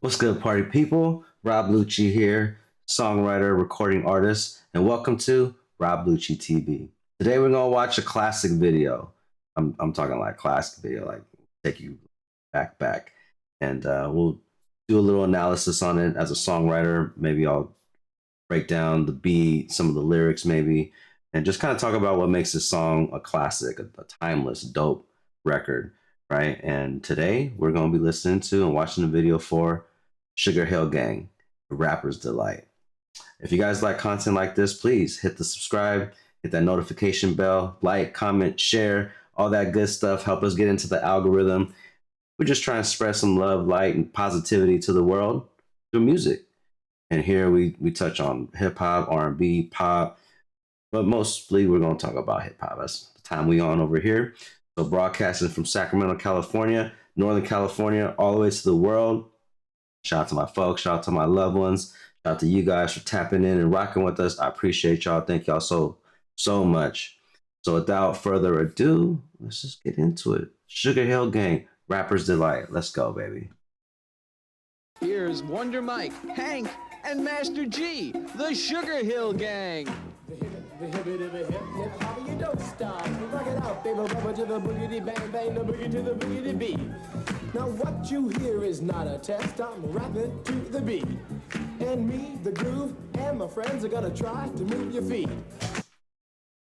What's good, party people? Rob Lucci here, songwriter, recording artist, and welcome to Rob Lucci TV. Today we're gonna watch a classic video. I'm talking like classic video, like take you back, and we'll do a little analysis on it as a songwriter. Maybe I'll break down the beat, some of the lyrics, maybe, and just kind of talk about what makes this song a classic, a timeless, dope record, right? And today we're going to be listening to and watching the video for Sugar Hill Gang, the rapper's delight. If you guys like content like this, please hit the subscribe, hit that notification bell, like, comment, share, all that good stuff. Help us get into the algorithm. We're just trying to spread some love, light, and positivity to the world through music. And here we touch on hip hop, R&B, pop, but mostly we're going to talk about hip hop. That's the time we on over here. So broadcasting from Sacramento, California, Northern California, all the way to the world. Shout out to my folks, shout out to my loved ones, shout out to you guys for tapping in and rocking with us. I appreciate y'all. Thank y'all so much. So without further ado, let's just get into it. Sugar Hill Gang, Rapper's Delight. Let's go, baby. Here's Wonder Mike, Hank, and Master G, the Sugar Hill Gang. The hip, hopper, you don't stop. Rock it out, baby, rubber to the boogity bang bang, the boogie to the boogity beat. Now what you hear is not a test, I'm rapping to the beat. And me, the groove, and my friends are gonna try to move your feet.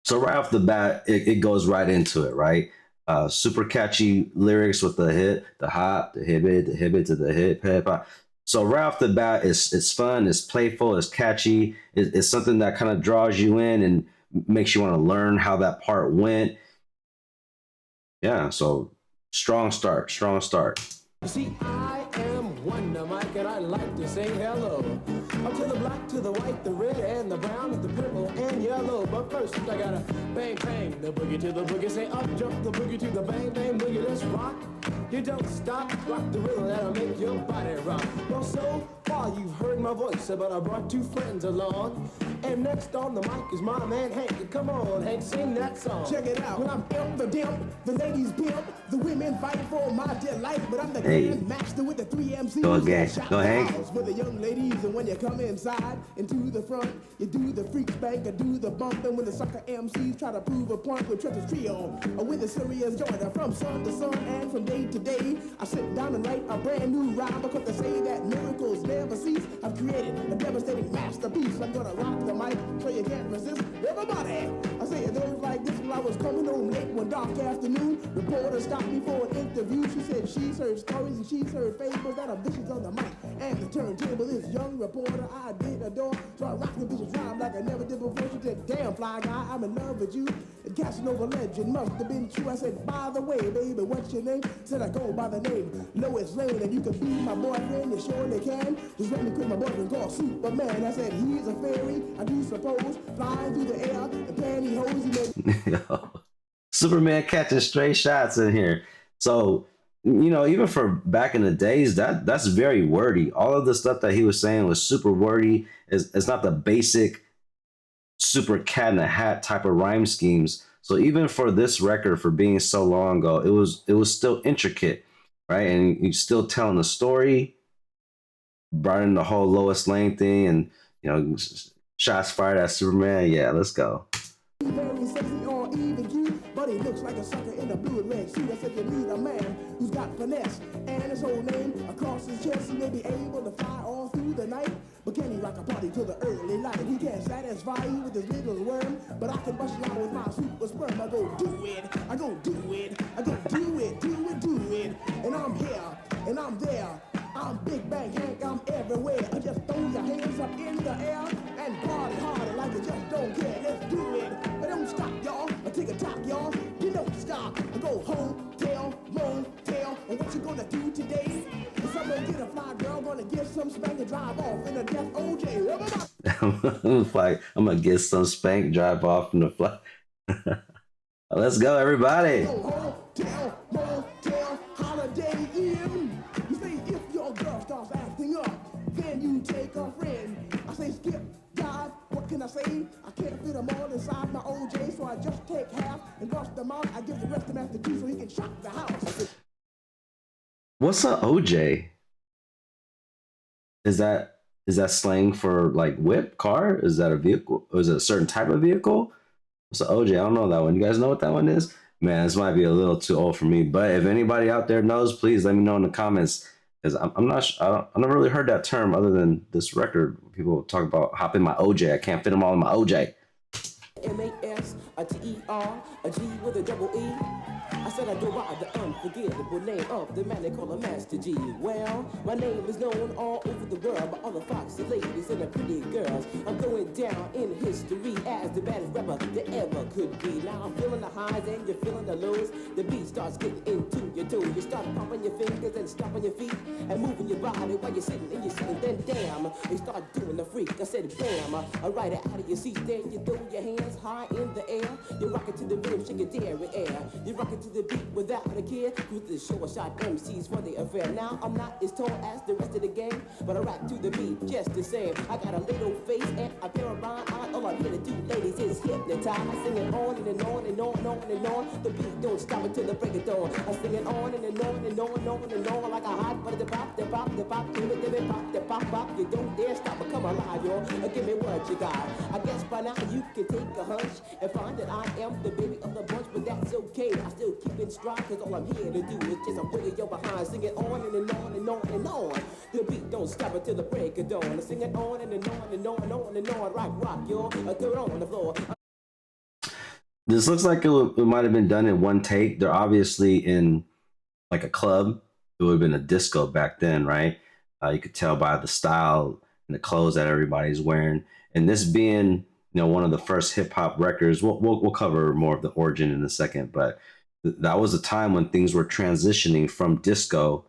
So right off the bat, it goes right into it, right? Super catchy lyrics with the hit, the hop, the hit to the hip hop. So right off the bat, it's fun, it's playful, it's catchy. It's something that kind of draws you in and makes you want to learn how that part went. Yeah, so strong start, strong start. You see, I am Wonder Mike, and I like to say hello. Up to the black, to the white, the red, and the brown, and the purple, and yellow. But first, I gotta bang, bang, the boogie to the boogie. Say up, jump the boogie to the bang, bang, boogie. Let's rock. You don't stop, rock the rhythm that'll make your body rock. Well, so far you've heard my voice, but I brought two friends along. And next on the mic is my man Hank. Come on, Hank, sing that song. Check it out. When I'm imp the dimp, the ladies pimp, the women fight for my delight. But I'm the grand master with the three MCs. Go again. Go Hank. For the young ladies, and when you come inside into the front, you do the freak spank, or do the bump. And when the sucker MCs try to prove a point with Trevor's trio, or with the serious joiner from sun to sun and from day to day, I sit down and write a brand new rhyme because they say that miracles never cease. I've created a devastating masterpiece. I'm gonna rock the mic so you can't resist. Everybody, I say it goes like this. When I was coming home late one dark afternoon, reporter stopped me for an interview. She said she's heard stories and she's heard fables that are vicious on the mic and the turntable. This young reporter I did adore, so I rocked the vicious rhyme like I never did before. She said, damn fly guy, I'm in love with you. And Casanova legend must have been true. I said, by the way, baby, what's your name? Said I go by the name Lois Lane, and you can be my boyfriend, you surely can. Just let me quit my boyfriend called Superman. I said, he's a fairy, I do suppose, flying through the air, and pantyhose he made. Superman catching straight shots in here. So, you know, even for back in the days, that's very wordy. All of the stuff that he was saying was super wordy. It's not the basic super cat in a hat type of rhyme schemes. So even for this record, for being so long ago, it was still intricate, right? And he's still telling the story. Brought in the whole Lois Lane thing, and you know, shots fired at Superman. Yeah, let's go. Very sexy or even cute, but he looks like a sucker in a blue and red suit. I said you need a man who's got finesse and his whole name across his chest. He may be able to fly all through the night, but can he rock a party till the early light? He can't satisfy you with his little worm, but I can bust you out with my super sperm. I go do it, I go do it, I go do it, do it, and I'm here, and I'm there. I'm Big Bang Hank, I'm everywhere. I just throw your hands up in the air and party harder like you just don't care. Let's do it. But don't stop, y'all. I take a top, y'all. You don't stop. I go hotel, motel. And what you gonna do today? Cause I'm gonna get a fly girl, gonna get some spank and drive off in a death OJ. I'm gonna get some spank, drive off in the fly. Let's go, everybody. Go hotel, motel, holiday inn. You say if your girl starts acting up, then you take a friend. I say skip, dive, what can I say? I can't fit them all inside my OJ, so I just take half and bust them out. I give the rest to Master G so he can shock the house. What's an OJ? is that slang for like whip car? Is that a vehicle? Or is it a certain type of vehicle? So OJ, I don't know that one. You guys know what that one is? Man, this might be a little too old for me. But if anybody out there knows, please let me know in the comments. Because I'm not, I never really heard that term other than this record. People talk about hop in my OJ. I can't fit them all in my OJ. M-A-S, a T-E-R, a G with a double E. I said I go by the unforgettable name of the man they call a Master G. Well, my name is known all over the world by all the foxy ladies and the pretty girls. I'm going down in history as the baddest rapper that ever could be. Now I'm feeling the highs and you're feeling the lows. The beat starts getting into your toe. You start pumping your fingers and stomping your feet and moving your body while you're sitting and you're sitting. Then damn, you start doing the freak. I said bam, right out of your seat. Then you throw your hands high in the air. You rock it to the rhythm, shake your dairy air. You rock it to the beat without a care. With the short shot MCs for the affair. Now I'm not as tall as the rest of the gang, but I rap to the beat just the same. I got a little face and a pair of rhyme eyes. All I'm here to do, ladies, is hypnotize. I sing it on and on and on and on and on. The beat don't stop until the break of dawn. I sing it on and on and on and on and on like a hot butter. The pop, the pop, the pop, give it, pop, the pop, pop. You don't dare stop or come alive, y'all. Give me what you got. I guess by now you can take a hunch and find that I am the baby of the bunch, but that's okay. I still keep in stride, cause all I'm here to do is just a wiggle your behind. Sing it on and on and on and on. The beat don't stop until the break of dawn. I sing it on and on and on and on and on. Rock, y'all. Throw it on the floor. This looks like it might have been done in one take. They're obviously in like a club. It would have been a disco back then, right? You could tell by the style and the clothes that everybody's wearing. And this being, one of the first hip hop records. We'll cover more of the origin in a second, but that was a time when things were transitioning from disco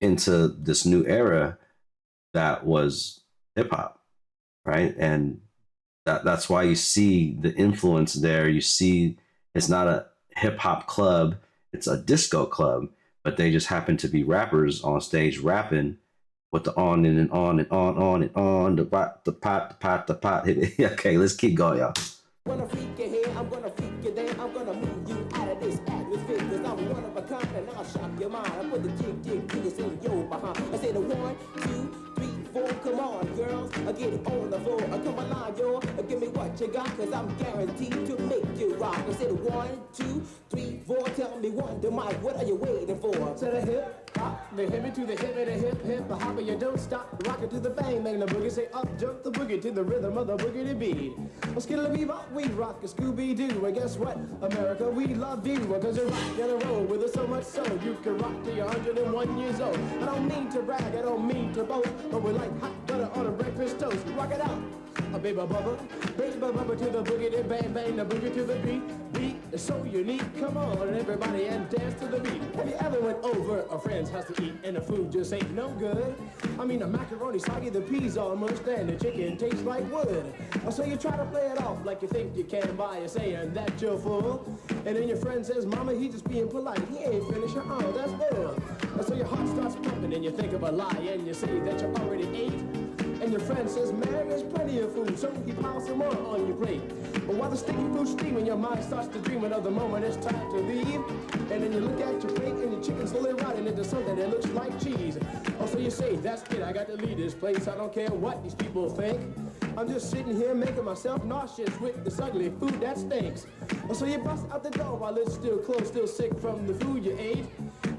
into this new era that was hip hop, right? And that's why you see the influence there. You see it's not a hip hop club, it's a disco club, but they just happen to be rappers on stage rapping with the on and on and on and on, the pot, the pot, the pot, the pot. Okay, let's keep going, y'all. I'm gonna freak you here, I'm gonna freak you there, I'm gonna move you out of this atmosphere, cause I'm one of a kind and I'll shock your mind. I put the jig jiggers in your behind. I say the 1, 2, 3, 4, come on, girls, I get it on the floor. Come alive, yo, give me what you got, cause I'm guaranteed to make you rock. I said 1, 2, 3, 4, tell me Wonder Mike, what are you waiting for? To the hip hop, the hippie to the hippie, the hip hip, the hopper, you don't stop, rock it to the bang bang, the boogie, say up jump the boogie to the rhythm of the boogie beat. Well, skittle bebop, we rock a Scooby-Doo, and guess what, America, we love you, cause you rock and roll with us so much so, you can rock till you're 101 years old. I don't mean to brag, I don't mean to boast, but we like hot butter on a breakfast toast. Rock it out, a baby bubba to the boogie, the bang bang, the boogie to the beat. Beat is so unique, come on everybody and dance to the beat. Have you ever went over a friend's house to eat and the food just ain't no good? I mean the macaroni soggy, the peas almost, and the chicken tastes like wood. So you try to play it off like you think you can by saying that you're full, and then your friend says, Mama, he just being polite, he ain't finished. Oh, that's bull. So your heart starts pumping and you think of a lie and you say that you already ate. And your friend says, man, there's plenty of food, so he piles some more on your plate. But while the sticky food's steaming, your mind starts to dream of the moment it's time to leave. And then you look at your plate and your chicken's slowly rotting into something that looks like cheese. Oh, so you say, that's it, I got to leave this place, I don't care what these people think. I'm just sitting here making myself nauseous with this ugly food that stinks. Oh, so you bust out the door while it's still closed, still sick from the food you ate.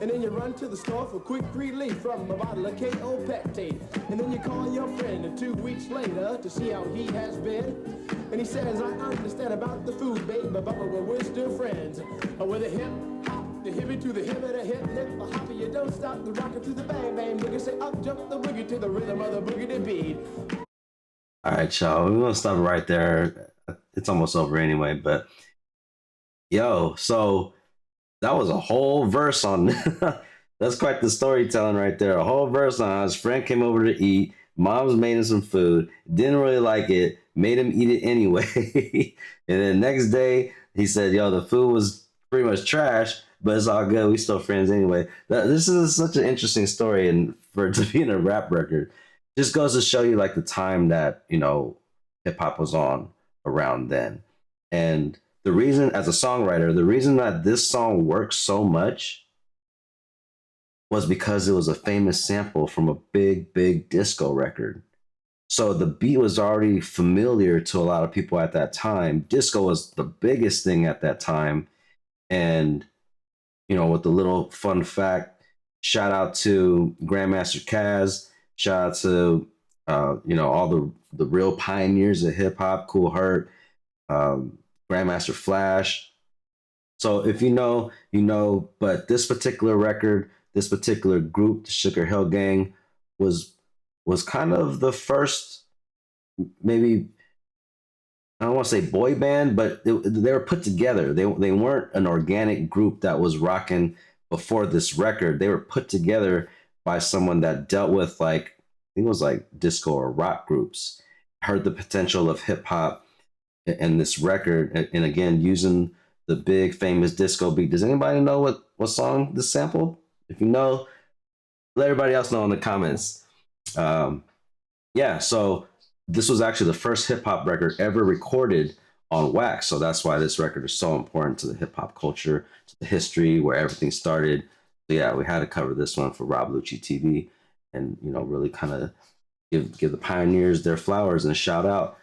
And then you run to the store for quick relief from a bottle of KO Pectate. And then you call your friend 2 weeks later to see how he has been. And he says, I understand about the food, babe, but we're still friends. With a hip hop, the hippie to the hippie, the hip hip, the hopper, you don't stop, the rocker to the bang bang, boogie, say up jump the boogie to the rhythm of the boogie to beat. All right, y'all, we're gonna stop right there. It's almost over anyway, but yo, so that was a whole verse on that's quite the storytelling right there. A whole verse on how his friend came over to eat, mom's made him some food, didn't really like it, made him eat it anyway. And then next day he said, yo, the food was pretty much trash, but it's all good, we still friends anyway. This is such an interesting story, and for it to be in a rap record just goes to show you like the time that hip hop was on around then. And the reason, as a songwriter, the reason that this song works so much was because it was a famous sample from a big, big disco record. So the beat was already familiar to a lot of people at that time. Disco was the biggest thing at that time. And, with the little fun fact, shout out to Grandmaster Caz, shout out to, all the real pioneers of hip hop, Kool Herc, Grandmaster Flash. So if you know, you know, but this particular record, this particular group, the Sugar Hill Gang, was was kind of the first, maybe I don't want to say boy band, but they were put together. They weren't an organic group that was rocking before this record. They were put together by someone that dealt with, like, I think it was like disco or rock groups, heard the potential of hip hop and this record, and again using the big famous disco beat. Does anybody know what song this sampled? If you know, let everybody else know in the comments. Yeah, so this was actually the first hip hop record ever recorded on wax. So that's why this record is so important to the hip hop culture, to the history where everything started. So yeah, we had to cover this one for Rob Lucci TV, and really kind of give the pioneers their flowers and shout out.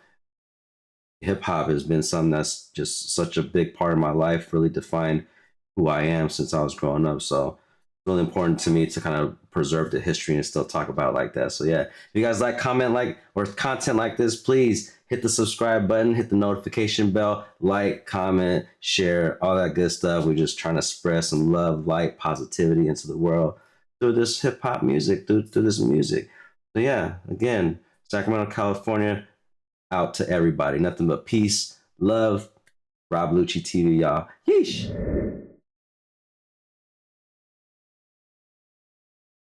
Hip hop has been something that's just such a big part of my life, really defined who I am since I was growing up. So really important to me to kind of preserve the history and still talk about it like that. So yeah, if you guys like, comment, like, or content like this, please hit the subscribe button, hit the notification bell, like, comment, share, all that good stuff. We're just trying to spread some love, light, positivity into the world through this hip hop music, through this music. So yeah, again, Sacramento, California, out to everybody. Nothing but peace, love. Rob Lucci TV, y'all. Yeesh.